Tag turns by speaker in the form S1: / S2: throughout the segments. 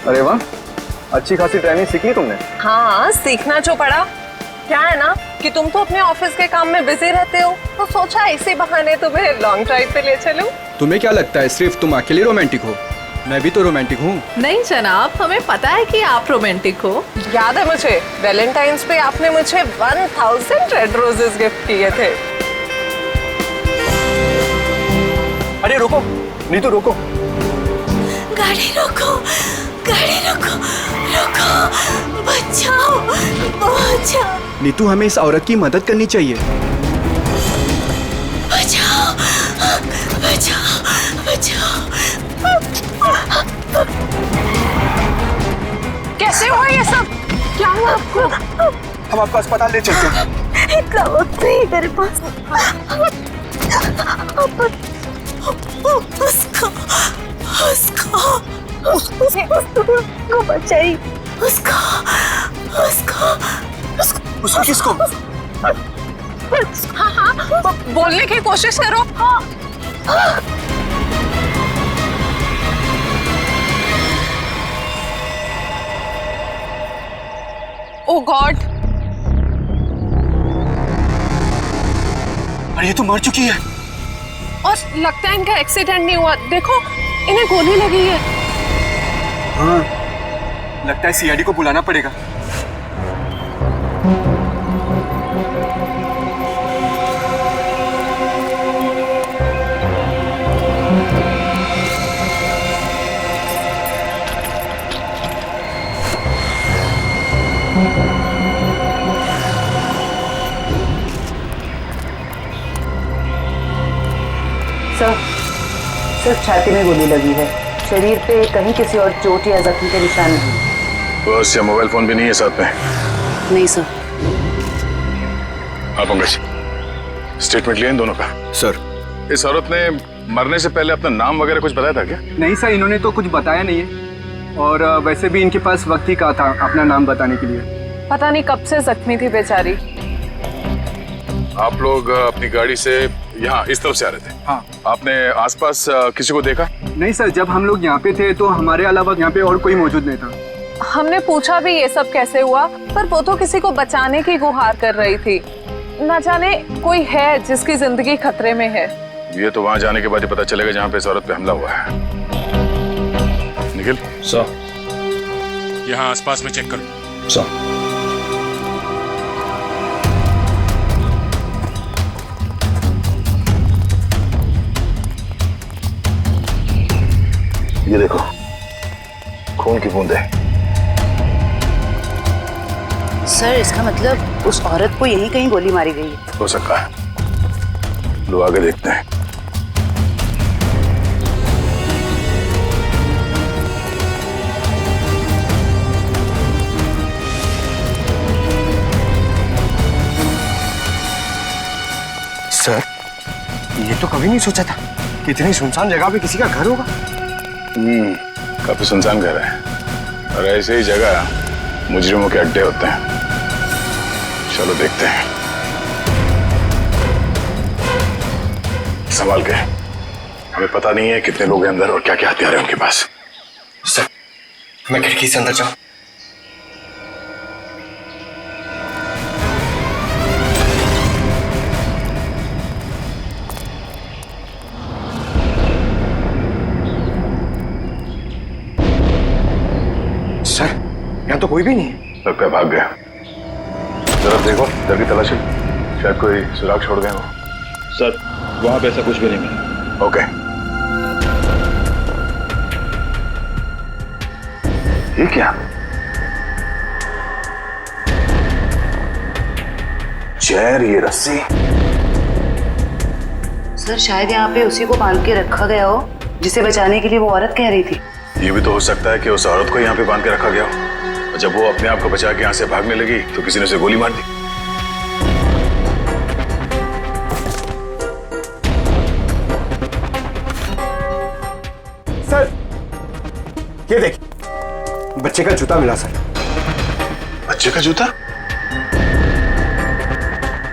S1: अरे वाह, अच्छी खासी ट्रेनिंग सीख ली तुमने।
S2: हाँ, सीखना जो पड़ा। क्या है ना कि तुम तो अपने ऑफिस के काम में बिजी रहते हो, तो सोचा इसी बहाने तुम्हें लॉन्ग ड्राइव पे ले चलूं।
S3: तुम्हें क्या लगता है सिर्फ तुम अकेले रोमांटिक हो? मैं भी तो रोमांटिक हूँ।
S4: नहीं जनाब, हमें पता है कि आप रोमांटिक हो।
S2: याद है मुझे, वैलेंटाइंस पे आपने मुझे 1000 रेड रोजेस गिफ्ट किए थे।
S1: अरे रुको नीतू, रुको।
S5: गाड़ी रोको, गाड़ी रोको, रोको, बचाओ, बचाओ,
S3: नीतू, हमें इस औरत की मदद करनी चाहिए।
S5: बचाओ, बचाओ, बचाओ।
S2: कैसे हुआ ये सब? क्या हुआ आपको?
S1: हम आपको अस्पताल ले चलते हैं।
S5: इतना वक्त नहीं मेरे पास। उसको बचाई,
S1: उसको किसको?
S2: हाँ, बोलने की कोशिश करो। ओह गॉड,
S1: अरे ये तो मर चुकी है।
S2: और लगता है इनका एक्सीडेंट नहीं हुआ। देखो, इन्हें गोली लगी है।
S1: हाँ, लगता है सीआईडी को बुलाना पड़ेगा।
S6: सर, सिर्फ छाती में गोली लगी है, शरीर पे कहीं किसी और चोट या जख्म के निशान नहीं।
S7: बस या मोबाइल फोन भी नहीं है साथ में?
S6: नहीं सर।
S7: हाँ पंकज, स्टेटमेंट लिया इन दोनों का?
S3: सर,
S7: इस औरत ने मरने से पहले अपना नाम वगैरह कुछ बताया था क्या?
S1: नहीं सर, इन्होंने तो कुछ बताया नहीं है, और वैसे भी इनके पास वक्त ही कहा था अपना नाम बताने के लिए।
S2: पता नहीं कब से जख्मी थी बेचारी।
S7: आप लोग अपनी गाड़ी से यहाँ इस तरफ से आ रहे थे?
S1: हाँ।
S7: आपने आसपास किसी को देखा?
S1: नहीं सर, जब हम लोग यहाँ पे थे तो हमारे अलावा यहाँ पे और कोई मौजूद नहीं था।
S2: हमने पूछा भी ये सब कैसे हुआ, पर वो तो किसी को बचाने की गुहार कर रही थी। न जाने कोई है जिसकी जिंदगी खतरे में है।
S7: ये तो वहाँ जाने के बाद ही पता चलेगा जहाँ पे इस औरत पे हमला हुआ है। निखिल
S8: सर, यहाँ आसपास में चेक करो।
S3: सर।
S7: ये देखो, खून की बूंदें।
S6: सर, इसका मतलब उस औरत को यहीं कहीं गोली मारी गई है।
S7: हो सकता है, लो आगे देखते हैं।
S1: सर, ये तो कभी नहीं सोचा था कि इतनी सुनसान जगह पे किसी का घर होगा।
S7: काफी सुनसान घर है, और ऐसे ही जगह मुजरिमों के अड्डे होते हैं। चलो देखते हैं। संभाल के, हमें पता नहीं है कितने लोग हैं अंदर और क्या क्या हथियार है उनके पास।
S1: सर, मैं खिड़की से अंदर जाऊं? सर, यहाँ तो कोई भी नहीं है।
S7: लगता है भाग गया। जरा देखो, इधर की तलाशी, शायद कोई सुराग छोड़ गए हो।
S8: सर, वहां पे ऐसा कुछ भी नहीं मिला।
S7: ओके, ये क्या? चेयर, ये रस्सी।
S6: सर, शायद यहाँ पे उसी को बांध के रखा गया हो जिसे बचाने के लिए वो औरत कह रही थी।
S7: ये भी तो हो सकता है कि उस औरत को यहाँ पे बांध के रखा गया हो, और जब वो अपने आप को बचा के यहाँ से भागने लगी तो किसी ने उसे गोली मार दी।
S1: सर, ये देखिए, बच्चे का जूता मिला सर।
S7: बच्चे का जूता?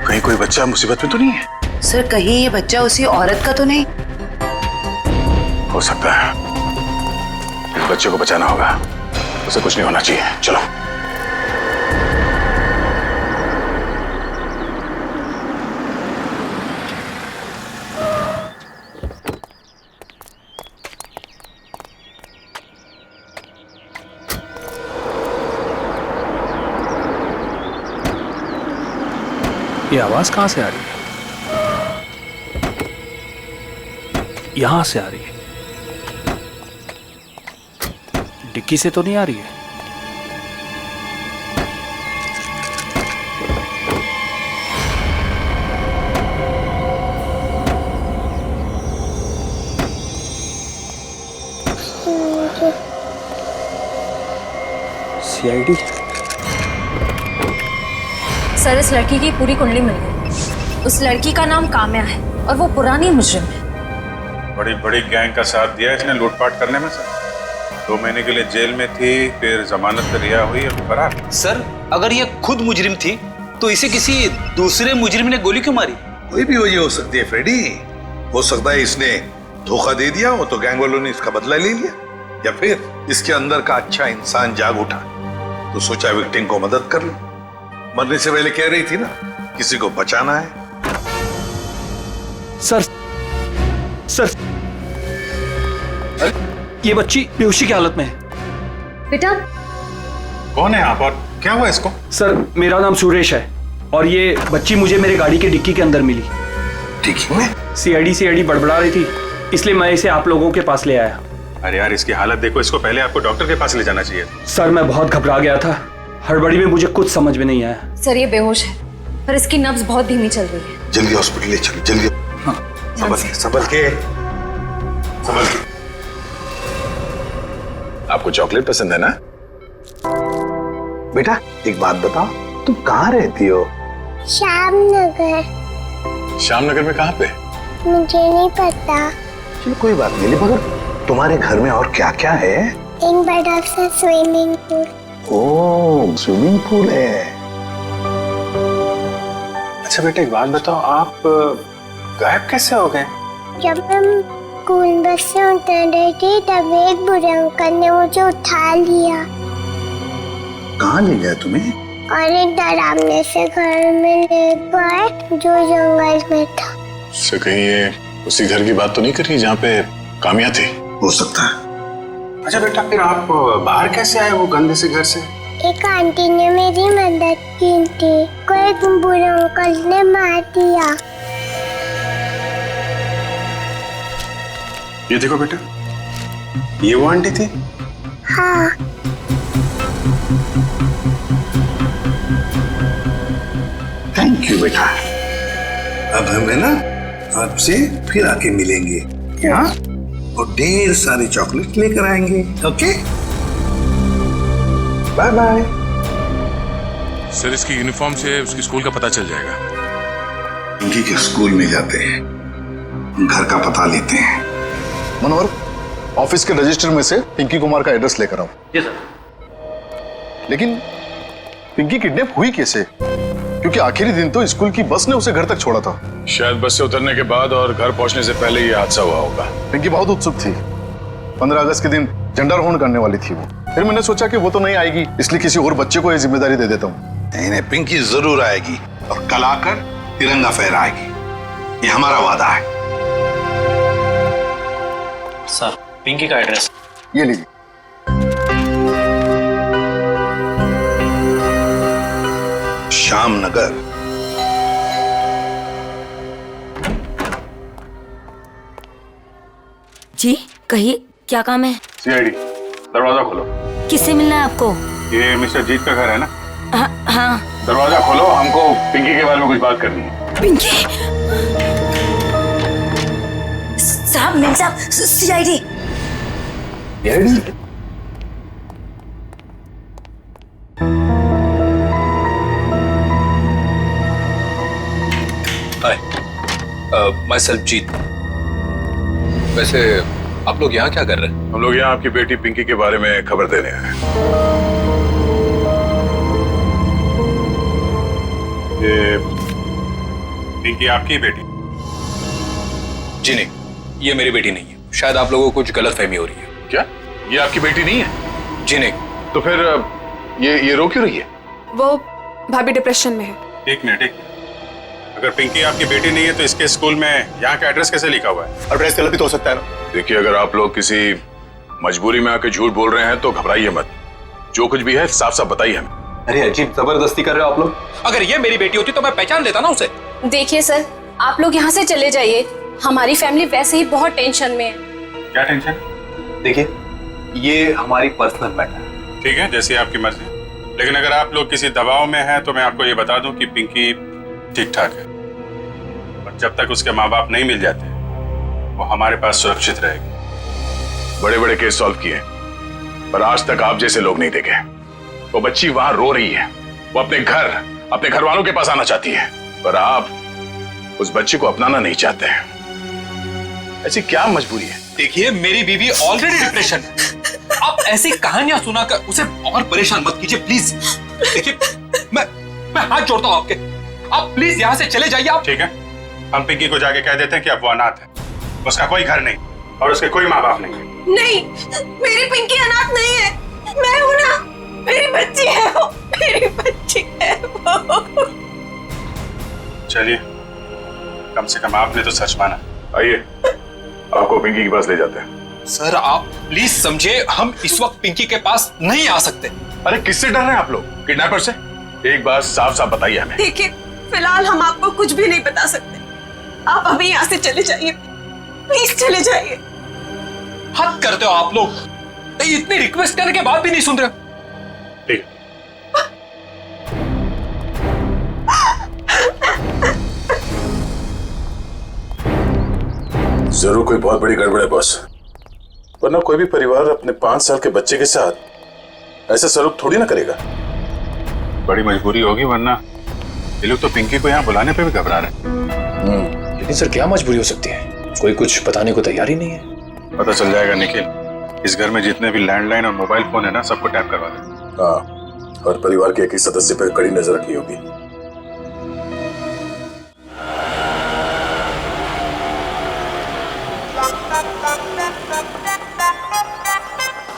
S7: कहीं कोई बच्चा मुसीबत में तो नहीं है?
S6: सर, कहीं ये बच्चा उसी औरत का तो नहीं?
S7: हो सकता है। इस बच्चे को बचाना होगा। उसे कुछ नहीं होना चाहिए। चलो।
S3: ये आवाज कहां से आ रही है? यहां से आ रही है। डिक्की से तो नहीं आ रही है। सीआईडी।
S5: सर, इस लड़की की पूरी कुंडली मिल गई। उस लड़की का नाम काम्या है और वो पुरानी मुजरिम है।
S7: बड़ी बड़ी गैंग का साथ दिया इसने लूटपाट करने में। सर 2 महीने के लिए जेल में थी, फिर जमानत पे रिहा हुई और फरार।
S9: सर, अगर ये खुद मुजरिम थी तो इसे किसी दूसरे मुजरिम ने गोली क्यों मारी?
S10: कोई भी वजह हो सकती है फ्रेडी। हो सकता है इसने धोखा दे दिया हो तो गैंग वालों ने इसका बदला ले लिया, या फिर इसके अंदर का अच्छा इंसान जाग उठा तो सोचा विक्टिम को मदद कर ले। मरने से पहले कह रही थी ना, किसी को बचाना है।
S3: सर, ये बच्ची बेहोशी की हालत में है।
S5: बेटा,
S7: कौन है आप और क्या हुआ इसको?
S3: सर, मेरा नाम सुरेश है और ये बच्ची मुझे मेरे गाड़ी के डिक्की के अंदर मिली।
S10: डिक्की में?
S3: सीआईडी बड़बड़ा रही थी, इसलिए मैं इसे आप लोगों के पास ले आया।
S7: अरे यार, इसकी हालत देखो, इसको पहले आपको डॉक्टर के पास ले जाना चाहिए।
S3: सर, मैं बहुत घबरा गया था, हड़बड़ी में मुझे कुछ समझ में नहीं आया।
S5: सर ये बेहोश है पर इसकी नब्ज बहुत धीमी चल रही है।
S10: जल्दी हॉस्पिटल ले चलो, जल्दी। हाँ, संभल के।
S7: आपको चॉकलेट पसंद है ना?
S10: बेटा एक बात बताओ, तुम कहाँ रहती हो?
S5: श्यामनगर।
S7: श्यामनगर में कहाँ पे?
S5: मुझे नहीं पता।
S10: चलो कोई बात नहीं, मगर तुम्हारे घर में और क्या क्या है?
S5: एक बड़ा सा स्विमिंग पूल।
S10: ओह, स्विमिंग पूल है।
S7: अच्छा बेटा एक बात बताओ, आप गायब कैसे हो गए?
S5: जब हम स्कूल बस से उतर रही थी तब एक बुरे अंकल ने मुझे उठा लिया
S10: कहाँ ले गया तुम्हें?
S5: और एक डरावने से घर में ले गए जो जंगल में था।
S7: उससे कहीं ये उसी घर की बात तो नहीं कर रही जहाँ पे काम्या थी?
S10: हो सकता है।
S7: अच्छा बेटा, फिर आप बाहर कैसे आए वो गंदे से घर से?
S5: एक आंटी ने मेरी मदद की थी, कोई बुरे अंकल ने मार दिया।
S7: ये देखो बेटा, ये वो आंटी थी?
S5: हाँ।
S10: थैंक यू बेटा। अब हम है ना आपसे फिर आके मिलेंगे, क्या? और ढेर सारी चॉकलेट लेकर आएंगे। Okay, bye bye.
S8: सर इसकी यूनिफॉर्म से उसकी स्कूल का पता चल जाएगा।
S10: पिंकी के स्कूल में जाते हैं, घर का पता लेते हैं।
S1: मनोहर, ऑफिस के रजिस्टर में से पिंकी कुमार का एड्रेस लेकर आओ।
S9: जी सर।
S1: लेकिन पिंकी किडनैप हुई कैसे? क्योंकि आखिरी दिन तो स्कूल की बस ने उसे घर तक छोड़ा था।
S7: शायद बस से उतरने के बाद और घर पहुंचने से पहले ये हादसा हुआ होगा।
S1: पिंकी बहुत उत्सुक थी। 15 अगस्त के दिन झंडारोहण करने वाली थी वो। फिर मैंने सोचा कि वो तो नहीं आएगी, इसलिए किसी और बच्चे को ये जिम्मेदारी दे देता हूँ।
S10: नहीं, पिंकी जरूर आएगी और कल आकर तिरंगा फहराएगी, ये हमारा वादा है।
S9: सर, पिंकी का एड्रेस
S1: ये लीजिए।
S10: श्यामनगर।
S5: जी कहिए, क्या काम है?
S7: सीआईडी, दरवाजा खोलो।
S5: किससे मिलना है आपको?
S7: ये मिस्टर जीत का घर है ना?
S5: हाँ।
S7: दरवाजा खोलो, हमको पिंकी के बारे में कुछ बात करनी है।
S5: पिंकी साहब, मिल साहब, सीआईडी।
S3: हाय, माय सेल्फ जीत। वैसे आप लोग यहाँ क्या कर रहे हैं?
S7: हम लोग यहाँ आपकी बेटी पिंकी के बारे में खबर देने आए हैं। ये पिंकी आपकी बेटी?
S3: जी नहीं, ये मेरी बेटी नहीं है। शायद आप लोगों को कुछ गलतफहमी हो रही है।
S7: क्या ये आपकी बेटी नहीं है?
S3: जी नहीं,
S7: तो फिर ये रो क्यों रही है?
S11: वो भाभी डिप्रेशन में है।
S12: एक मिनट। अगर पिंकी आपकी बेटी नहीं है तो इसके स्कूल में यहाँ का एड्रेस कैसे लिखा हुआ है?
S1: एड्रेस गलत भी तो हो सकता है ना।
S7: देखिए, अगर आप लोग किसी मजबूरी में आके झूठ बोल रहे हैं तो घबराइए मत। जो कुछ भी है साफ साफ बताइए हमें।
S3: अरे अजीब जबरदस्ती कर रहे हो आप लोग। अगर ये मेरी बेटी होती तो मैं पहचान लेता ना उसे।
S11: देखिए सर, आप लोग यहाँ से चले जाइए। हमारी फैमिली वैसे ही बहुत टेंशन में है।
S12: क्या टेंशन?
S3: देखिए, ये हमारी पर्सनल मैटर है।
S12: ठीक है, जैसी आपकी मर्जी। लेकिन अगर आप लोग किसी दबाव में हैं तो मैं आपको ये बता दूं कि पिंकी ठीक ठाक है, और जब तक उसके माँ बाप नहीं मिल जाते वो हमारे पास सुरक्षित रहेगी।
S7: बड़े बड़े केस सॉल्व किए, पर आज तक आप जैसे लोग नहीं देखे। वो बच्ची वहां रो रही है, वो अपने घर वालों के पास आना चाहती है, पर आप उस बच्ची को अपनाना नहीं चाहते हैं। ऐसी क्या मजबूरी है?
S3: देखिए, मेरी बीवी ऑलरेडी डिप्रेशन है। आप ऐसी कहानियां सुनाकर उसे और परेशान मत कीजिए प्लीज। देखिए, मैं हाथ जोड़ता हूं आपके। आप प्लीज यहाँ से चले जाइए। आप
S12: ठीक है, हम पिंकी को जाके कह देते हैं कि अब वो अनाथ है, उसका कोई घर नहीं और उसके कोई माँ बाप नहीं है।
S11: नहीं, मेरी पिंकी अनाथ नहीं है। मैं हूं ना, मेरी बच्ची है वो, मेरी बच्ची है वो।
S12: चलिए, कम से कम आपने तो सच माना।
S7: आइए, आपको पिंकी के पास ले जाते हैं।
S3: सर, आप प्लीज समझे, हम इस वक्त पिंकी के पास नहीं आ सकते।
S7: अरे किससे डर रहे हैं आप लोग? किडनैपर से? एक बात साफ साफ बताइए हमें।
S11: देखिए, फिलहाल हम आपको कुछ भी नहीं बता सकते। आप अभी यहाँ से चले जाइए, प्लीज चले जाइए।
S3: हद करते हो आप लोग। इतनी रिक्वेस्ट करने के बाद भी नहीं सुन रहे।
S12: ठीक है,
S7: जरूर कोई बहुत बड़ी गड़बड़ है बॉस, वरना कोई भी परिवार अपने 5 साल के बच्चे के साथ ऐसा सलूक थोड़ी ना करेगा।
S12: बड़ी मजबूरी होगी, वरना ये लोग तो पिंकी को यहाँ बुलाने पे भी घबरा रहे हैं।
S3: लेकिन सर, क्या मजबूरी हो सकती है? कोई कुछ बताने को तैयार ही नहीं है।
S12: पता चल जाएगा निखिल। इस घर में जितने भी लैंडलाइन और मोबाइल फोन है ना, सबको टैप करवा दे।
S7: हाँ, और परिवार के एक ही सदस्य पर कड़ी नजर रखनी होगी।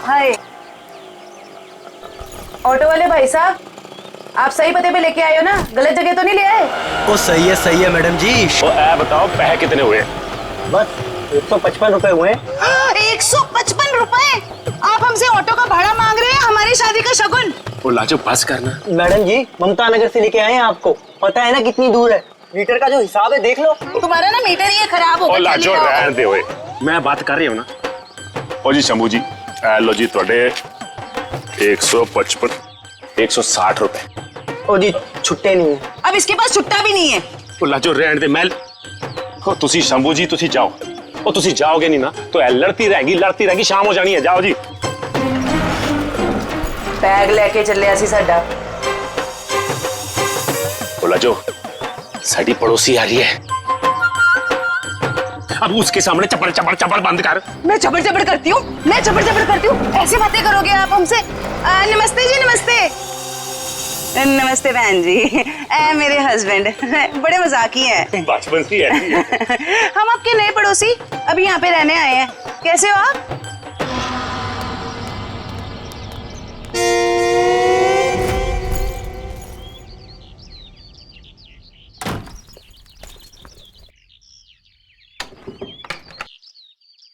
S6: हाय, ऑटो वाले भाई साहब, आप सही पते पे लेके आए हो ना? गलत जगह तो नहीं ले आए?
S9: ओ सही है मैडम जी।
S7: बताओ, पैसे कितने हुए?
S9: बस 155 रुपए हुए।
S6: 155 रुपए? आप हमसे ऑटो का भाड़ा मांग रहे हैं हमारी शादी का शगुन?
S9: वो लाजो पास करना। मैडम जी, ममता नगर से लेके आए हैं आपको। पता है ना कितनी दूर है? मीटर का जो हिसाब है देख लो।
S6: तुम्हारा ना मीटर ही खराब हो गया।
S7: लाजो रहने दे हुए।
S9: मैं बात कर रही हूँ ना।
S7: ओ जी शंभू जी, लो जी थोड़े 155 160 रुपए।
S9: ओ जी, छुट्टे नहीं है।
S6: अब इसके पास छुट्टा भी नहीं है।
S7: ओ लाजो रहने दे। मैं तुसी शंभू जी तुसी जाओ। ओ तुसी जाओगे नहीं ना तो लड़ती रहेगी, शाम हो जानी है। जाओ जी।
S6: बैग लेके चले सी साडा।
S7: ओ लाजो, साडी पड़ोसी आ रही है, अब उसके सामने चपड़ चपड़ चपड़ बंद कर।
S6: मैं चपड़ चपड़ करती हूँ? मैं चपड़ चपड़ करती हूँ? ऐसी बातें करोगे आप हमसे? नमस्ते जी, नमस्ते। नमस्ते बहन जी। मेरे हस्बैंड बड़े मजाकी हैं।
S7: बचपन से ऐसी है।
S6: हम आपके नए पड़ोसी अभी यहाँ पे रहने आए हैं। कैसे हो आप?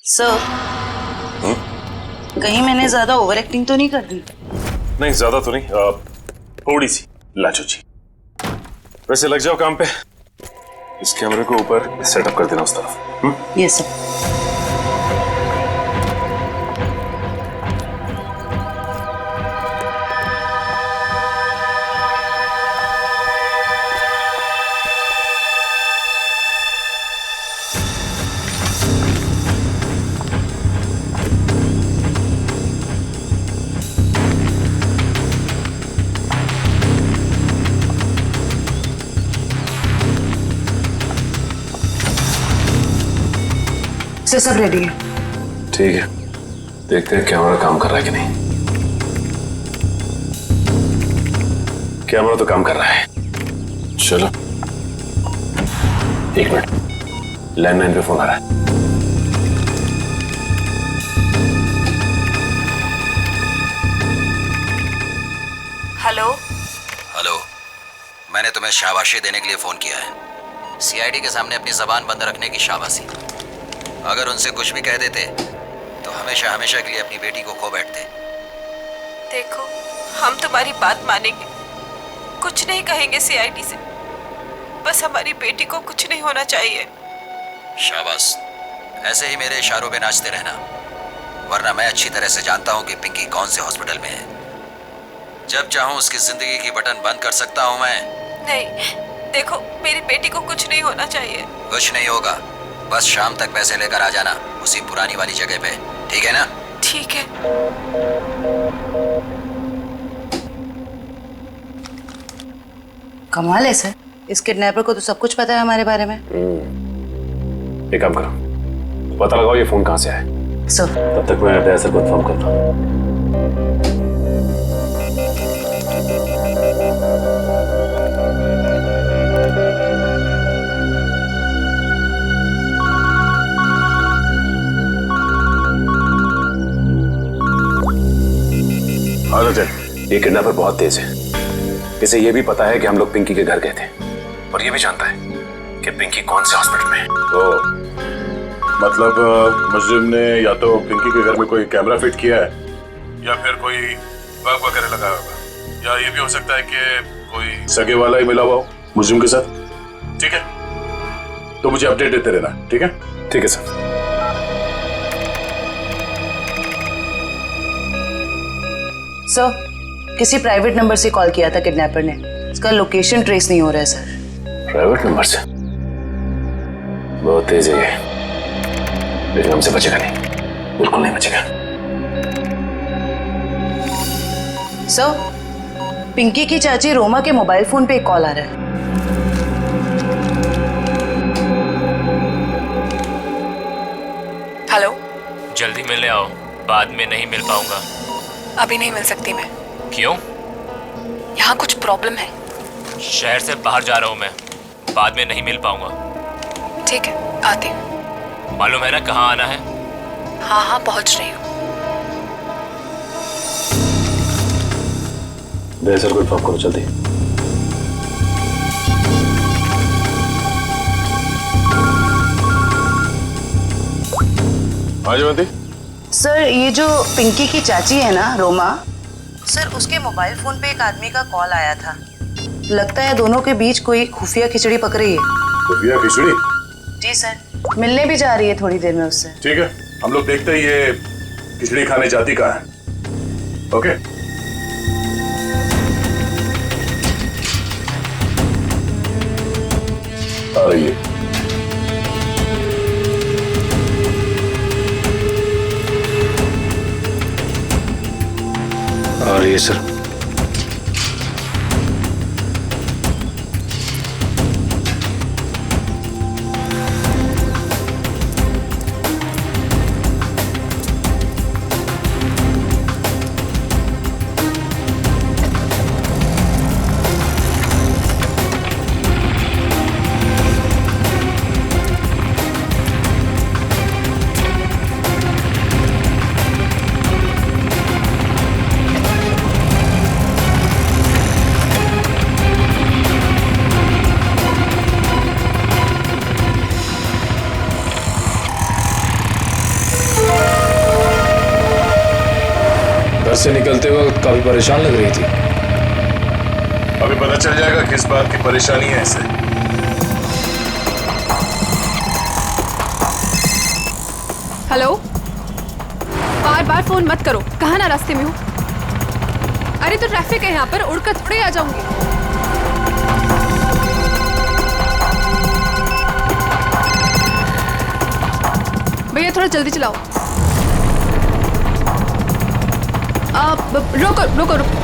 S6: सर, कहीं मैंने ज्यादा ओवर एक्टिंग तो नहीं कर दी?
S7: नहीं, ज्यादा तो नहीं, थोड़ी सी। लाजो जी, वैसे लग जाओ काम पे। इस कैमरे को ऊपर सेटअप कर देना उस तरफ।
S6: Yes sir. सब रेडी है।
S7: ठीक है, देखते हैं कैमरा काम कर रहा है कि नहीं। कैमरा तो काम कर रहा है। चलो 1 मिनट, लैंडलाइन पे फोन आ रहा है।
S11: हेलो
S13: हेलो, मैंने तुम्हें शाबाशी देने के लिए फोन किया है। सीआईडी के सामने अपनी जबान बंद रखने की शाबाशी। अगर उनसे कुछ भी कह देते तो हमेशा हमेशा के लिए अपनी बेटी को खो बैठते।
S11: देखो, हम तुम्हारी बात मानेंगे, कुछ नहीं कहेंगे सीआईडी से। बस हमारी बेटी को कुछ नहीं होना चाहिए।
S13: शाबाश, ऐसे ही मेरे इशारों पे नाचते रहना, वरना मैं अच्छी तरह से जानता हूँ कि पिंकी कौन से हॉस्पिटल में है। जब चाहूँ उसकी जिंदगी की बटन बंद कर सकता हूँ मैं।
S11: नहीं, देखो, मेरी बेटी को कुछ नहीं होना चाहिए।
S13: कुछ नहीं होगा, बस शाम तक पैसे लेकर आ जाना उसी पुरानी वाली जगह पे, ठीक है ना?
S11: ठीक है।
S6: कमाल है सर, इस किडनैपर को तो सब कुछ पता है हमारे बारे में।
S14: एक काम करो, पता लगाओ ये फोन कहाँ से आया। तब तक मैं दया सर को इन्फॉर्म करता हूँ। ये किडनैपर बहुत तेज है। इसे ये भी पता है कि हम लोग पिंकी के घर गए थे, और ये भी जानता है कि पिंकी कौन से हॉस्पिटल में है।
S7: तो मतलब मुजरिम ने या तो पिंकी के घर में कोई कैमरा फिट किया है, या फिर कोई बग वगैरह लगाया होगा, या ये भी हो सकता है कि कोई सगे वाला ही मिला हुआ हो मुजरिम के साथ। ठीक है, तो मुझे अपडेट देते रहना, ठीक है?
S14: ठीक है सर।
S6: सर, किसी प्राइवेट नंबर से कॉल किया था किडनैपर ने। इसका लोकेशन ट्रेस नहीं हो रहा है सर।
S14: प्राइवेट नंबर से? बहुत तेज है ये, लेकिन हमसे बचेगा नहीं, बिल्कुल नहीं बचेगा।
S6: सर, पिंकी की चाची रोमा के मोबाइल फोन पे एक कॉल आ रहा है।
S11: हेलो,
S15: जल्दी मिलने आओ, बाद में नहीं मिल पाऊंगा।
S11: अभी नहीं मिल सकती मैं।
S15: क्यों?
S11: यहाँ कुछ प्रॉब्लम है।
S15: शहर से बाहर जा रहा हूँ मैं, बाद में नहीं मिल पाऊंगा।
S11: ठीक है, आती हूँ।
S15: मालूम है ना कहाँ आना है?
S11: हाँ हाँ, पहुँच रही हूँ।
S14: दया सर को इन्फॉर्म करो जल्दी।
S1: हाँ जयवंती।
S6: सर, ये जो पिंकी की चाची है ना, रोमा, सर उसके मोबाइल फोन पे एक आदमी का कॉल आया था। लगता है दोनों के बीच कोई खुफिया खिचड़ी पक रही है।
S7: खुफिया खिचड़ी?
S6: जी सर, मिलने भी जा रही है थोड़ी देर में उससे।
S7: ठीक है, हम लोग देखते ही ये खिचड़ी खाने जाती कहाँ है। ओके? आ रही है।
S14: आ रही है सर।
S16: से निकलते वक्त काफी परेशान लग रही थी।
S7: अभी पता चल जाएगा किस बात की परेशानी है इसे।
S17: हेलो, बार बार फोन मत करो। कहाँ ना रास्ते में हूँ। अरे तो ट्रैफिक है यहाँ पर, उड़कर थोड़े आ जाऊंगी। भैया थोड़ा जल्दी चलाओ। रोको रोको रोको।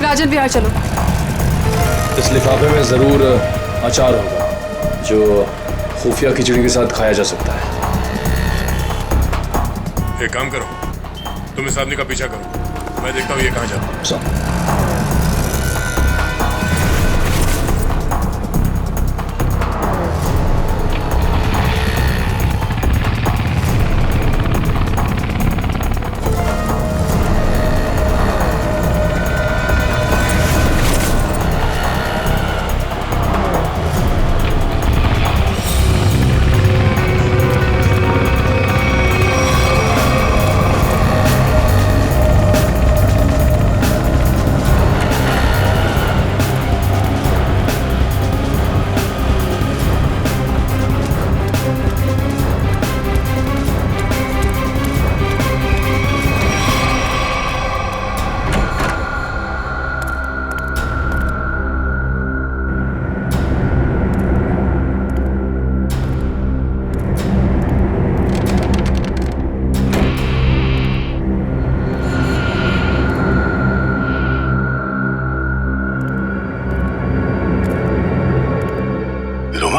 S17: राजन विहार चलो।
S16: इस लिफाफे में जरूर अचार होगा जो खुफिया खिचड़ी के साथ खाया जा सकता है।
S8: एक काम करो, तुम इस आदमी का पीछा करो, मैं देखता हूँ ये कहाँ जाता है।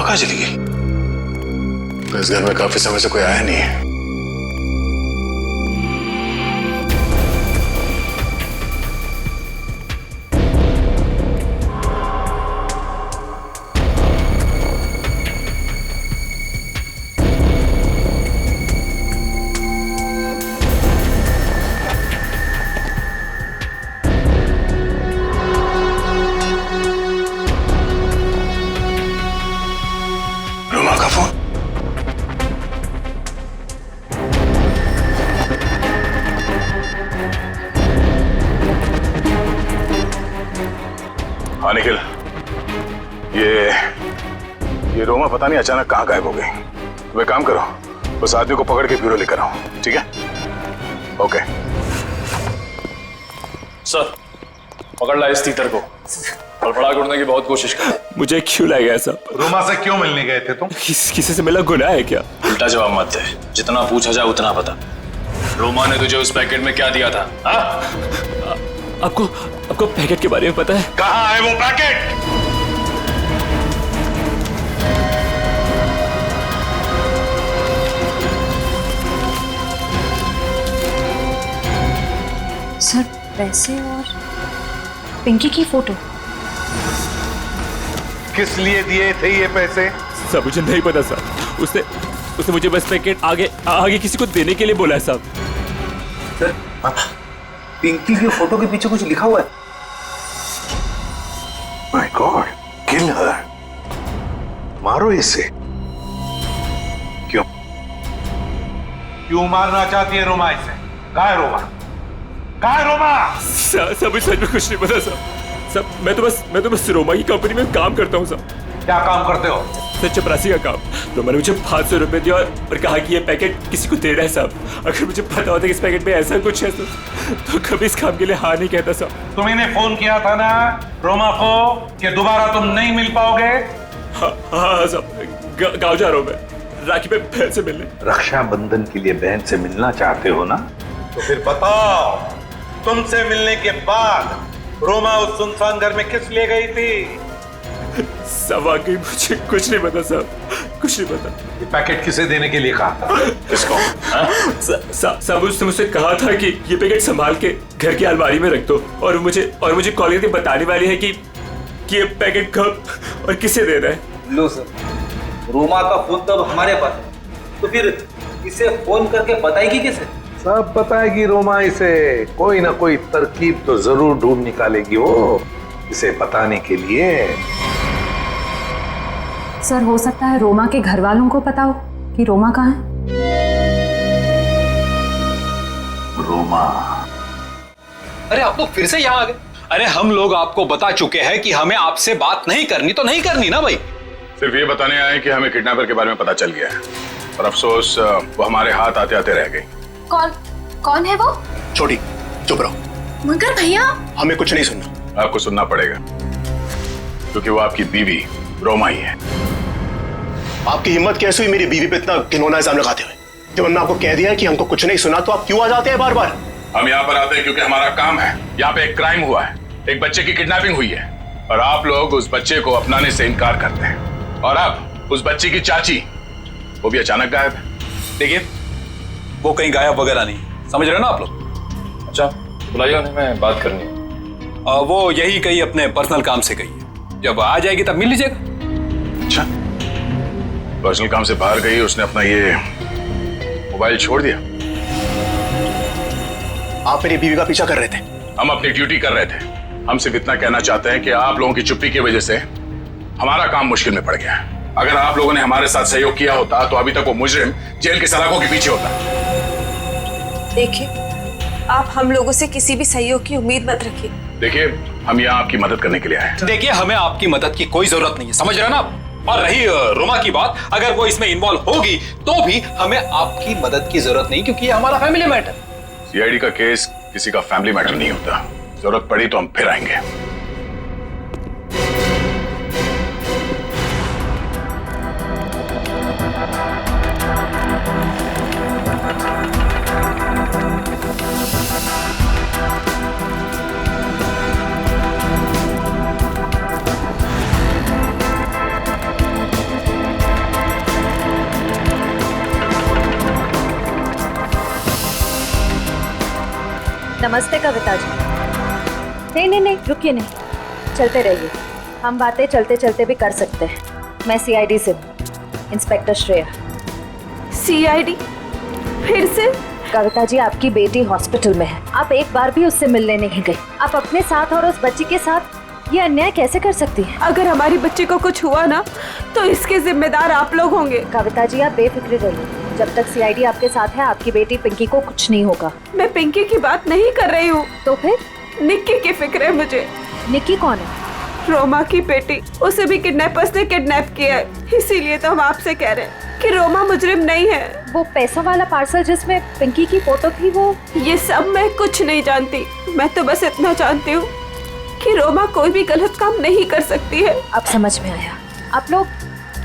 S7: कहाँ चली गई? इस घर में काफी समय से कोई आया नहीं है। हाँ निखिल, ये रोमा पता नहीं अचानक कहाँ गायब हो गई। वे काम करो, उस आदमी को पकड़ के ब्यूरो लेकर आओ, ठीक है? ओके
S16: सर, पकड़ ला इस तीतर को। फड़फड़ा उड़ने की बहुत कोशिश कर। मुझे क्यों लाया गया सब?
S10: रोमा से क्यों मिलने गए थे तुम?
S16: किसी से मिला गुनाह है क्या? उल्टा जवाब मत दे, जितना पूछा जाए उतना बता। रोमा ने तुझे उस पैकेट में क्या दिया था? आपको पैकेट के बारे में पता है?
S10: कहाँ है वो पैकेट?
S18: सर, पैसे और पिंकी की फोटो।
S10: किस लिए दिए थे ये पैसे?
S16: सब मुझे नहीं पता साहब। उसने मुझे बस पैकेट आगे किसी को देने के लिए बोला है साहब।
S9: सर, पिंकी की फोटो के पीछे कुछ लिखा हुआ है।
S10: माय गॉड, किल हर। मारो इसे। क्यों मारना चाहती है रोमा इसे? कहाँ है रोमा? कहाँ है रोमा?
S16: सब सच में कुछ नहीं पता सब मैं तो बस रोमा की कंपनी में काम करता हूँ साहब।
S10: क्या काम करते हो?
S16: सर, चपरासी का काम। तो मैंने मुझे 500 रुपए दिया और कहा कि ये पैकेट किसी को देना है साहब। अगर मुझे पता होता कि इस पैकेट में ऐसा कुछ है तो कभी इस काम के लिए हाँ नहीं कहता साहब।
S10: तुमने फोन किया था ना रोमा को कि दोबारा तुम नहीं मिल पाओगे?
S16: हाँ साहब, गाँव जा रहा हूँ मैं राखी पे बहन से मिलने।
S10: रक्षाबंधन के लिए बहन से मिलना चाहते हो ना? तो फिर बताओ, तुमसे मिलने के बाद रोमा उस सुनसान घर में किस लिए गई थी?
S16: सब वाकई मुझे कुछ नहीं पता साहब, कुछ नहीं पता।
S10: ये पैकेट किसे देने के लिए कहा?
S16: किसको? साहब उसने मुझसे कहा था कि ये पैकेट संभाल के घर की अलमारी में रख दो और मुझे कॉल करके बताने वाली है कि ये पैकेट कब और किसे देना है।
S9: लो सर, रोमा का फोन तो हमारे पास है, तो फिर इसे फोन करके बताएगी किसे?
S10: सब बताएगी रोमा इसे। कोई ना कोई तरकीब तो जरूर ढूंढ निकालेगी वो इसे बताने के लिए।
S18: सर, हो सकता है रोमा के घर वालों को पता हो कि रोमा कहाँ है।
S10: रोमा?
S3: अरे आप लोग फिर से यहाँ आ गए? अरे हम लोग आपको बता चुके हैं कि हमें आपसे बात नहीं करनी तो नहीं करनी ना भाई।
S7: सिर्फ ये बताने आए कि हमें किडनैपर के बारे में पता चल गया है और अफसोस वो हमारे हाथ आते आते रह गई।
S18: कौन है वो?
S7: छोटी, चुप रहो।
S18: मगर भैया,
S7: हमें कुछ नहीं सुनना। आपको सुनना पड़ेगा क्योंकि वो आपकी बीवी रोमा ही है।
S19: आपकी हिम्मत कैसे हुई मेरी बीवी पे इतना घिनौना इल्जाम लगाते हुए? जब हमने आपको कह दिया है कि हमको कुछ नहीं सुना तो आप क्यों आ जाते हैं बार बार?
S7: हम यहाँ पर आते हैं क्योंकि हमारा काम है। यहाँ पे एक क्राइम हुआ है, एक बच्चे की किडनैपिंग हुई है और आप लोग उस बच्चे को अपनाने से इनकार करते हैं। और अब उस बच्चे की चाची वो भी अचानक गायब है।
S3: देखिए, वो कहीं गायब वगैरह नहीं, समझ रहे हो ना आप लोग?
S15: अच्छा बुलाइए उन्हें, मैं बात करनी है।
S3: वो यही कहीं अपने पर्सनल काम से गई है, जब आ जाएगी तब मिल लीजिएगा।
S7: अच्छा, पर्सनल काम से बाहर गई, उसने अपना ये मोबाइल छोड़ दिया?
S19: आप मेरी बीवी का पीछा कर रहे थे।
S7: हम अपनी ड्यूटी कर रहे थे। हम सिर्फ इतना कहना चाहते हैं कि आप लोगों की चुप्पी की वजह से हमारा काम मुश्किल में पड़ गया है। अगर आप लोगों ने हमारे साथ सहयोग किया होता तो अभी तक वो मुजरिम जेल के सलाखों के पीछे होता।
S11: देखिए, आप हम लोगों से किसी भी सहयोग की उम्मीद मत रखिए।
S7: देखिए, हम यहाँ आपकी मदद करने के लिए आए हैं।
S3: देखिए, हमें आपकी मदद की कोई जरूरत नहीं है, समझ रहे हैं ना आप? और रही रोमा की बात, अगर वो इसमें इन्वॉल्व होगी तो भी हमें आपकी मदद की जरूरत नहीं, क्योंकि ये हमारा फैमिली मैटर।
S7: सीआईडी का केस किसी का फैमिली मैटर नहीं होता। जरूरत पड़ी तो हम फिर आएंगे।
S18: नमस्ते कविता जी। नहीं रुकिए, नहीं चलते रहिए, हम बातें चलते चलते भी कर सकते हैं। मैं सीआईडी से हूँ, इंस्पेक्टर श्रेया।
S11: सीआईडी? फिर से?
S18: कविता जी, आपकी बेटी हॉस्पिटल में है, आप एक बार भी उससे मिलने नहीं गई। आप अपने साथ और उस बच्ची के साथ ये अन्याय कैसे कर सकती हैं?
S11: अगर हमारी बच्ची को कुछ हुआ ना तो इसके जिम्मेदार आप लोग होंगे।
S18: कविता जी, आप बेफिक्र रहिए, जब तक सीआईडी आपके साथ है आपकी बेटी पिंकी को कुछ नहीं होगा।
S11: मैं पिंकी की बात नहीं कर रही हूँ।
S18: तो फिर?
S11: निक्की की फिक्र है मुझे।
S18: निक्की कौन है?
S11: रोमा की बेटी, उसे भी किडनैपर्स ने किडनैप किया है। इसीलिए तो हम आपसे कह रहे हैं कि रोमा मुजरिम नहीं है।
S18: वो पैसों वाला पार्सल जिसमें पिंकी की फोटो थी, वो?
S11: ये सब मैं कुछ नहीं जानती। मैं तो बस इतना जानती हूँ कि रोमा कोई भी गलत काम नहीं कर सकती है।
S18: अब समझ में आया, आप लोग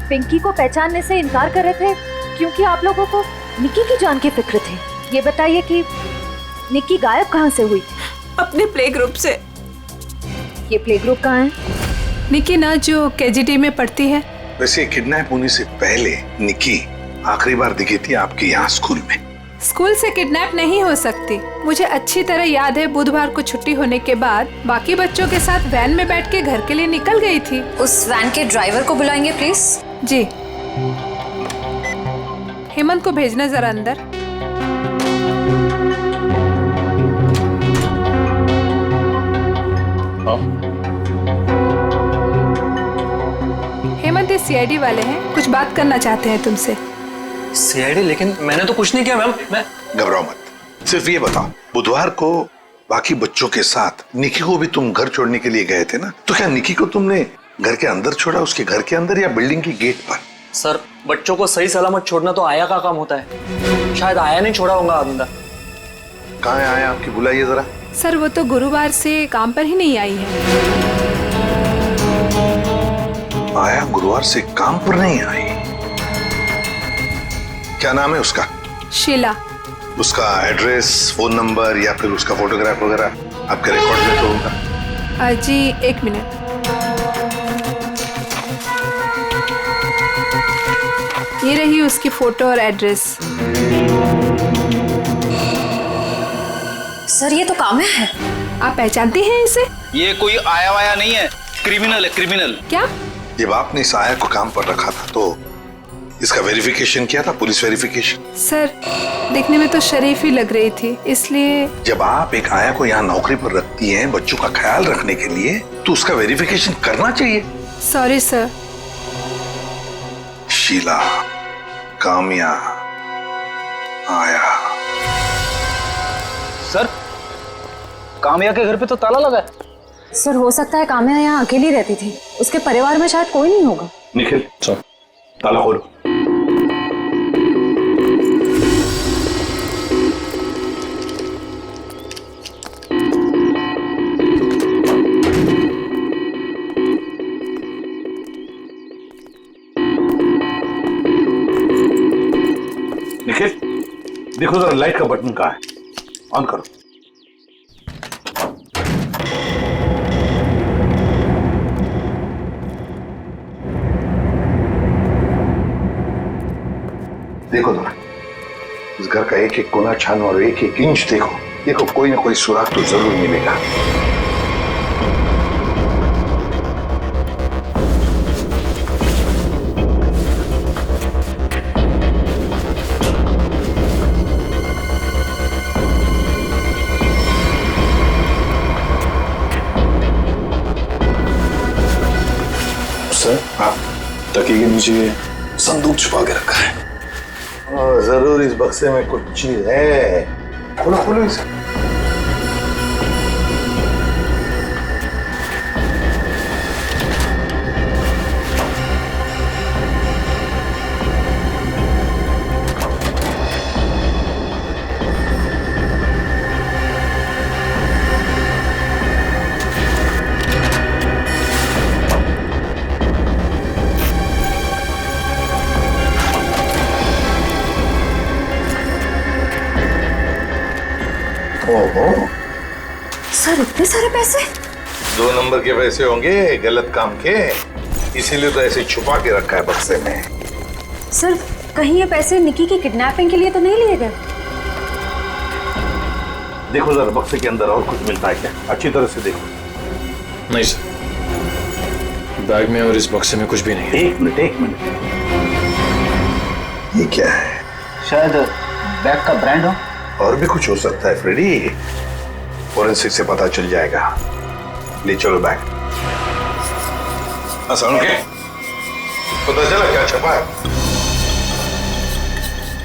S18: पिंकी को पहचानने से इनकार कर रहे थे क्योंकि आप लोगों को निक्की की जान की फिक्र थी। ये बताइए कि निक्की गायब कहाँ से हुई?
S11: अपने प्ले ग्रुप से।
S18: ये प्ले ग्रुप कहाँ है?
S11: निक्की ना जो केजीडी में पढ़ती है।
S10: वैसे किडनैप होने से पहले निक्की आखिरी बार दिखी थी आपके यहाँ स्कूल में।
S11: स्कूल से किडनैप नहीं हो सकती। मुझे अच्छी तरह याद है, बुधवार को छुट्टी होने के बाद बाकी बच्चों के साथ वैन में बैठ के घर के लिए निकल गई थी।
S18: उस वैन के ड्राइवर को बुलाएंगे प्लीज।
S11: जी। हेमंत को भेजना जरा अंदर। हेमंत ये सीआईडी वाले हैं, कुछ बात करना चाहते हैं तुमसे।
S9: सीआईडी? लेकिन मैंने तो कुछ नहीं किया मैम। मैं
S10: घबराओ मत, सिर्फ ये बताओ, बुधवार को बाकी बच्चों के साथ निक्की को भी तुम घर छोड़ने के लिए गए थे ना? तो क्या निक्की को तुमने घर के अंदर छोड़ा, उसके घर के अंदर या बिल्डिंग की गेट पर?
S9: सर, बच्चों को सही सलामत छोड़ना तो आया का काम होता है। शायद आया नहीं छोड़ा होगा अंदर।
S10: कहाँ है आया आपकी? बुलाइए जरा।
S11: सर, वो तो गुरुवार से काम पर ही नहीं आई है।
S10: आया गुरुवार से काम पर नहीं आई? क्या नाम है उसका?
S11: शीला।
S10: उसका एड्रेस, फोन नंबर या फिर उसका फोटोग्राफ वगैरह आपके रिकॉर्ड में तो होगा?
S11: जी एक मिनट। ये रही उसकी फोटो और एड्रेस।
S18: सर, ये तो काम्या है।
S11: आप पहचानती हैं इसे?
S9: ये कोई आया वाया नहीं है, क्रिमिनल है, क्रिमिनल।
S11: क्या?
S10: जब आपने इस आया को काम पर रखा था तो इसका वेरिफिकेशन किया था, पुलिस वेरिफिकेशन?
S11: सर, दिखने में तो शरीफ ही लग रही थी, इसलिए।
S10: जब आप एक आया को यहाँ नौकरी पर रखती हैं बच्चों का ख्याल रखने के लिए, तो उसका वेरिफिकेशन करना चाहिए।
S11: Sorry sir.
S10: शीला, काम्या, आया।
S9: सर, काम्या के घर पे तो ताला लगा है।
S18: सर, हो सकता है काम्या यहाँ अकेली रहती थी, उसके परिवार में शायद कोई नहीं होगा।
S10: निखिल, सर, ताला खोलो। निखिल, देखो जरा लाइट का बटन कहाँ है, ऑन करो। देखो जरा, इस घर का एक एक कोना छानो और एक एक इंच देखो, देखो कोई ना कोई सुराग तो जरूर मिलेगा।
S1: सर, हाँ, तकिए के नीचे संदूक छुपा के रखा है।
S10: जरूर इस बक्से में कुछ चीज है। खोलो खोलो इसे। ओहो,
S18: सर इतने सारे पैसे?
S10: 2 नंबर के पैसे होंगे गलत काम के, इसीलिए तो ऐसे छुपा के रखा है बक्से में।
S18: सर कहीं ये पैसे निकी की किडनैपिंग के लिए तो नहीं लिए गए?
S10: देखो जरा बक्से के अंदर और कुछ मिलता है क्या, अच्छी तरह से देखो।
S1: नहीं सर, बैग में और इस बक्से में कुछ भी नहीं है।
S10: एक मिनट, ये क्या है?
S9: शायद बैग का ब्रांड हो।
S10: और भी कुछ हो सकता है फ्रेडी, फोरेंसिक से पता चल जाएगा। ले चलो बैग। सुन के पता चला क्या छपा है?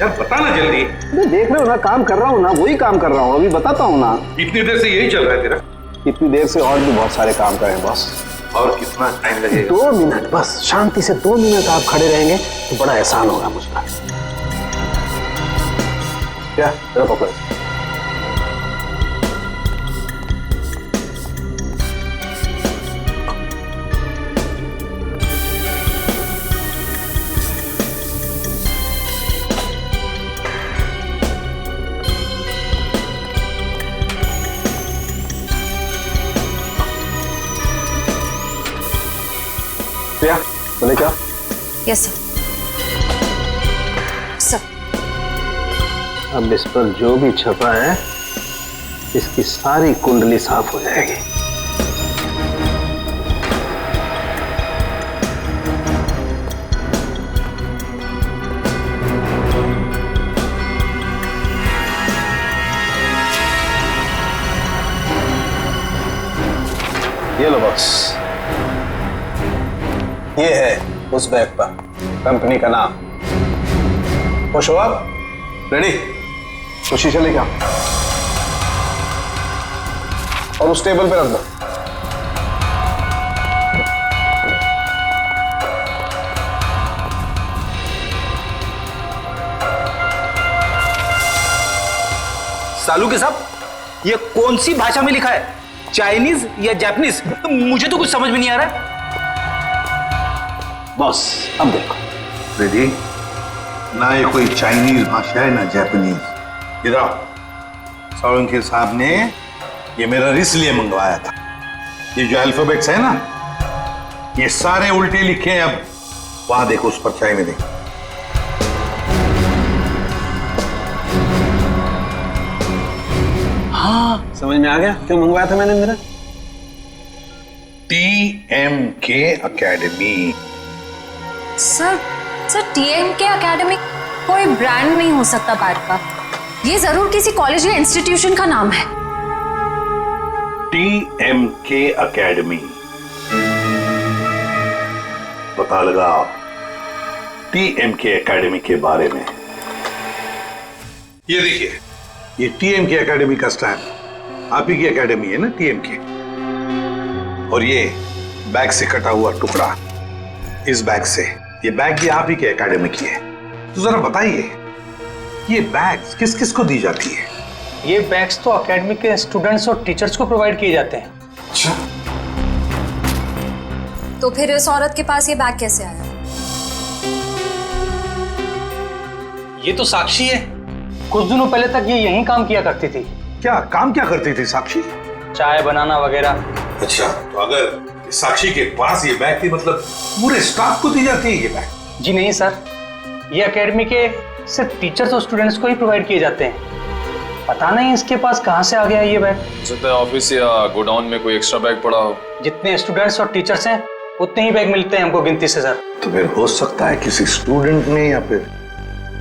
S10: यार बता ना जल्दी।
S20: देख रहे हो ना, काम कर रहा हूँ ना, वही काम कर रहा हूँ, अभी बताता हूँ ना।
S10: इतनी देर से यही चल रहा है तेरा?
S20: इतनी देर से और भी बहुत सारे काम करें बॉस।
S10: और कितना टाइम लगेगा?
S20: 2 मिनट बस, शांति से 2 मिनट आप खड़े रहेंगे तो बड़ा एहसान होगा मुझ पर। क्या तेरा पकड़?
S19: प्रिया, बोले क्या?
S18: Yes sir. सर
S20: अब इस पर जो भी छपा है इसकी सारी कुंडली साफ हो जाएगी। ये लो बॉस, ये है उस बैग पर कंपनी का नाम। खुश हो आप? रेडी? तो शीशे लेके आओ और उस टेबल पे रख दो।
S9: सालू के साहब, ये कौन सी भाषा में लिखा है? चाइनीज या जापानीज? मुझे तो कुछ समझ में नहीं आ रहा है।
S20: बॉस अब देखो
S10: रेडी, ना ये कोई चाइनीज भाषा है ना जापानीज। इधर सालुंके साहब ने ये मेरा इसलिए मंगवाया था। ये जो अल्फाबेट्स है ना, ये सारे उल्टे लिखे हैं। अब वहां देखो, उस परछाई में देखो।
S20: हाँ समझ में आ गया क्यों मंगवाया था मैंने मेरा।
S10: TMK academy.
S18: Sir TMK academy कोई ब्रांड नहीं हो सकता बैग का, ये जरूर किसी कॉलेज या इंस्टीट्यूशन का नाम है।
S10: TMK अकेडमी, पता लगाओ TMK अकेडमी के बारे में। ये देखिए, ये TMK अकेडमी का स्टैम्प। आप ही की अकेडमी है ना TMK। और ये बैग से कटा हुआ टुकड़ा, इस बैग से, ये बैग भी आप ही के एकेडमी की है। तो जरा बताइए, ये बैग्स किस किस को दी जाती है?
S9: ये बैग्स तो एकेडमी के स्टूडेंट्स और टीचर्स को प्रोवाइड किए जाते हैं।
S10: अच्छा,
S18: तो फिर इस औरत के पास ये बैग कैसे आया?
S9: ये तो साक्षी है, कुछ दिनों पहले तक ये यहीं काम किया करती थी।
S10: क्या काम क्या करती थी साक्षी?
S9: चाय बनाना वगैरह।
S10: अच्छा, तो अगर साक्षी के पास ये बैग थी, मतलब पूरे स्टाफ को दी जाती है ये बैग?
S9: जी नहीं सर, ये एकेडमी के सिर्फ टीचर्स और स्टूडेंट्स को ही प्रोवाइड किए जाते हैं। पता नहीं इसके पास कहाँ से आ गया ये बैग।
S14: हो सकता है ऑफिस या गोडाउन में कोई एक्स्ट्रा बैग पड़ा हो।
S9: जितने स्टूडेंट्स और टीचर्स हैं उतने ही बैग मिलते हैं हमको गिनती से सर।
S10: तो फिर हो सकता है किसी स्टूडेंट ने या फिर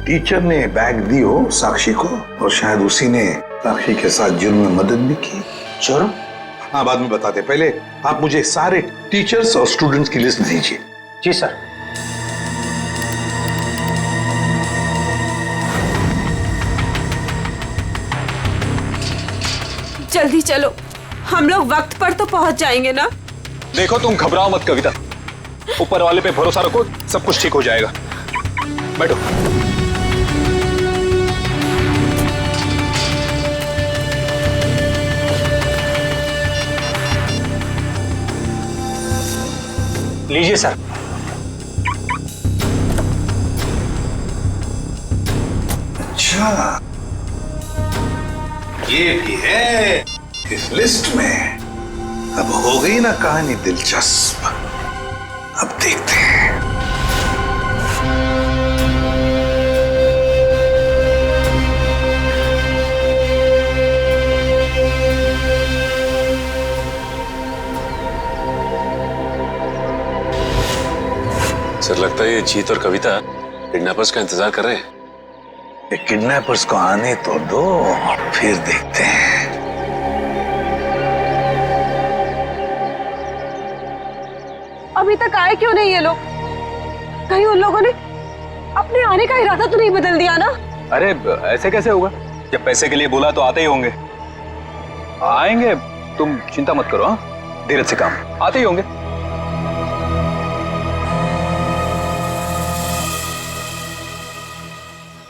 S10: टीचर ने बैग दी हो साक्षी को, और शायद उसी ने साक्षी के साथ जुर्म में मदद भी की।
S9: जुर्म?
S10: हाँ, बाद में बताते, पहले आप मुझे सारे टीचर्स और स्टूडेंट्स की लिस्ट दीजिए।
S9: जी सर।
S11: जल्दी चलो, हम लोग वक्त पर तो पहुंच जाएंगे ना।
S19: देखो तुम घबराओ मत कविता, ऊपर वाले पे भरोसा रखो, सब कुछ ठीक हो जाएगा। बैठो।
S9: लीजिए सर।
S10: अच्छा, ये भी है इस लिस्ट में। अब हो गई ना कहानी दिलचस्प। अब देखते हैं।
S14: सर लगता है ये जीत और कविता किडनैपर्स का इंतजार कर रहे हैं।
S10: ये किडनैपर्स को आने तो दो, फिर देखते हैं।
S2: अभी तक आए क्यों नहीं ये लोग? कहीं उन लोगों ने अपने आने का इरादा तो नहीं बदल दिया ना?
S19: अरे ऐसे कैसे होगा? जब पैसे के लिए बोला तो आते ही होंगे। आएंगे, तुम चिंता मत करो। हाँ, धीरज से काम, आते ही होंगे।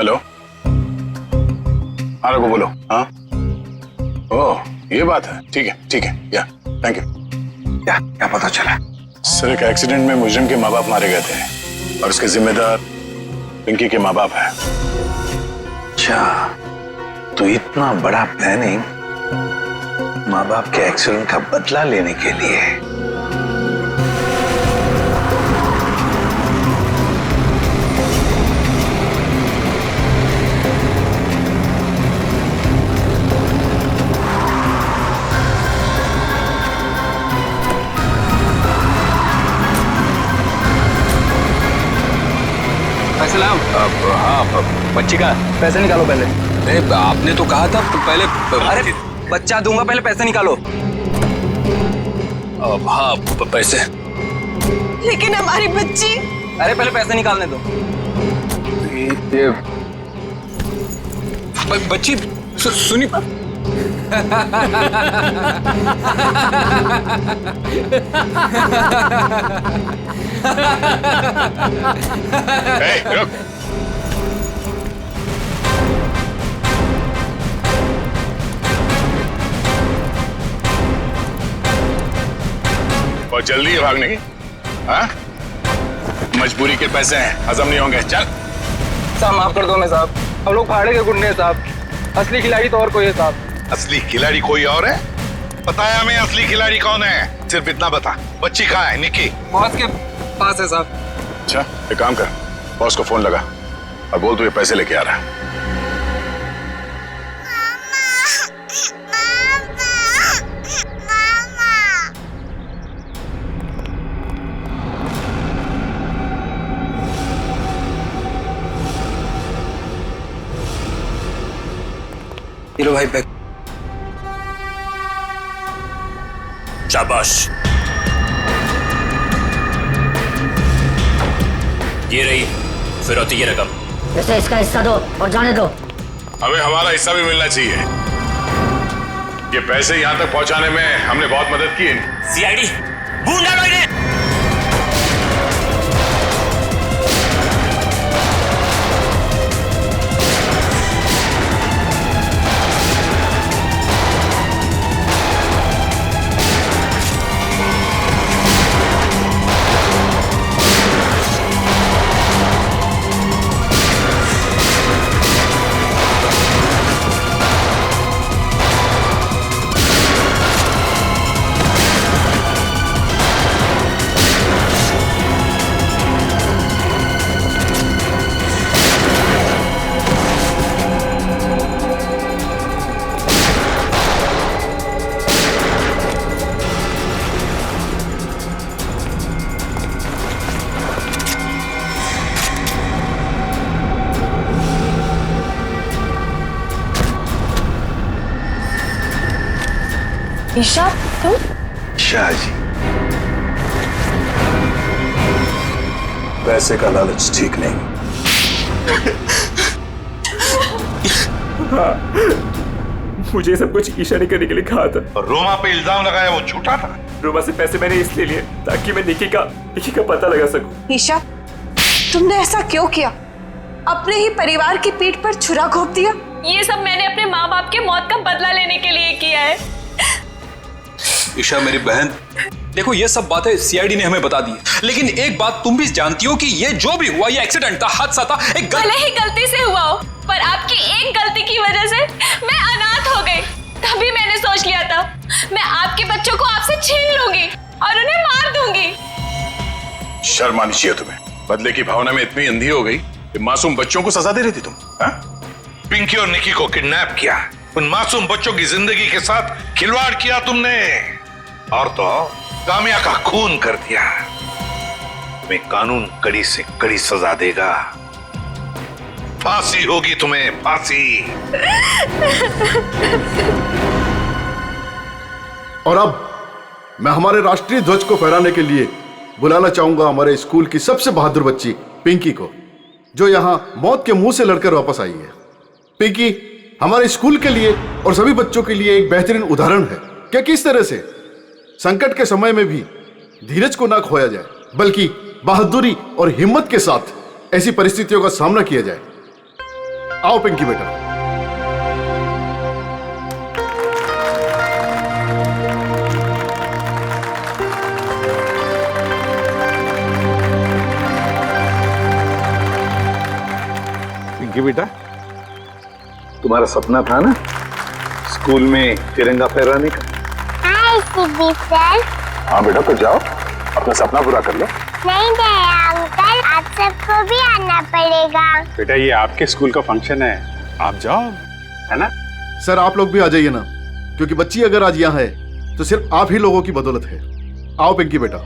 S7: हेलो, हाँ रघु बोलो। हाँ, ओह ये बात है, ठीक है, या थैंक यू।
S10: क्या पता चला?
S7: सर एक एक्सीडेंट में मुजरिम के माँ बाप मारे गए थे और उसके जिम्मेदार पिंकी के माँ बाप हैं।
S10: अच्छा, तो इतना बड़ा प्लानिंग माँ बाप के एक्सीडेंट का बदला लेने के लिए।
S19: पैसे लाओ। हाँ, बच्ची का पैसे निकालो पहले। अरे आपने तो कहा था पहले। अरे बच्चा दूंगा, पहले पैसे निकालो। हाँ पैसे।
S11: लेकिन हमारी बच्ची।
S19: अरे पहले पैसे निकालने दो। ये बच्ची सुनी।
S7: रुक। और जल्दी है भागने की। हाँ, मजबूरी के पैसे हैं, हजम नहीं होंगे। चल
S19: साहब माफ कर दो मैं साहब, हम लोग भाड़े के गुंडे हैं साहब, असली खिलाड़ी तो और कोई है साहब।
S10: असली खिलाड़ी कोई और है? पता है हमें असली खिलाड़ी कौन है, सिर्फ इतना बता। बच्ची कहाँ है? निक्की
S19: बॉस के पास है साहब।
S7: अच्छा, एक काम कर, बॉस को फोन लगा और बोल तू ये पैसे लेके आ रहा है।
S19: हीरो भाई बैग।
S15: शाबाश, ये रही फिरौती की रकम।
S18: इसे इसका हिस्सा दो और जाने दो।
S7: हमें हमारा हिस्सा भी मिलना चाहिए। ये पैसे यहाँ तक पहुँचाने में हमने बहुत मदद की है।
S15: सीआईडी ढूंढ डालो इन्हें।
S11: ईशा तुम?
S10: शाह जी,
S14: पैसे का लालच ठीक नहीं।
S16: हाँ, मुझे सब कुछ ईशा ने करने के लिए कहा था।
S10: और रोमा पे इल्जाम लगाया वो झूठा था।
S16: रोमा से पैसे मैंने इसलिए लिए ताकि मैं निकी का पता लगा सकूं।
S11: ईशा, तुमने ऐसा क्यों किया? अपने ही परिवार की पीठ पर छुरा घोंप दिया।
S21: ये सब मैंने अपने माँ बाप के मौत का बदला लेने के लिए किया है।
S12: ईशा मेरी बहन, देखो ये सब बातें सीआईडी ने हमें बता दी, लेकिन एक बात तुम भी जानती हो कि ये जो भी हुआ ये एक्सीडेंट था, हादसा था, एक
S21: भले ही गलती से हुआ हो, पर आपकी एक गलती की वजह से मैं अनाथ हो गई। तभी मैंने सोच लिया था मैं आपके बच्चों को आपसे छीन लूंगी और उन्हें मार दूंगी।
S7: शर्म आनी चाहिए तुम्हें। बदले की भावना में इतनी अंधी हो गई कि मासूम बच्चों को सजा दे रही थी तुम।
S10: पिंकी और निकी को किडनैप किया, उन मासूम बच्चों की जिंदगी के साथ खिलवाड़ किया तुमने, और तो कामिया का खून कर दिया। तुम्हें कानून कड़ी से कड़ी सजा देगा। फांसी होगी तुम्हें, फांसी।
S1: और अब मैं हमारे राष्ट्रीय ध्वज को फहराने के लिए बुलाना चाहूंगा हमारे स्कूल की सबसे बहादुर बच्ची पिंकी को, जो यहां मौत के मुंह से लड़कर वापस आई है। पिंकी हमारे स्कूल के लिए और सभी बच्चों के लिए एक बेहतरीन उदाहरण है कि किस तरह से संकट के समय में भी धीरज को ना खोया जाए, बल्कि बहादुरी और हिम्मत के साथ ऐसी परिस्थितियों का सामना किया जाए। आओ पिंकी बेटा।
S10: पिंकी बेटा, तुम्हारा सपना था ना स्कूल में तिरंगा फहराने का?
S5: सर।
S14: हाँ बेटा, तो जाओ अपना सपना पूरा कर लो।
S5: नहीं अंकल, आप सबको भी आना पड़ेगा।
S12: बेटा ये आपके स्कूल का फंक्शन है, आप जाओ, है ना?
S1: सर आप लोग भी आ जाइए ना, क्योंकि बच्ची अगर आज यहाँ है तो सिर्फ आप ही लोगों की बदौलत है। आओ पिंकी बेटा।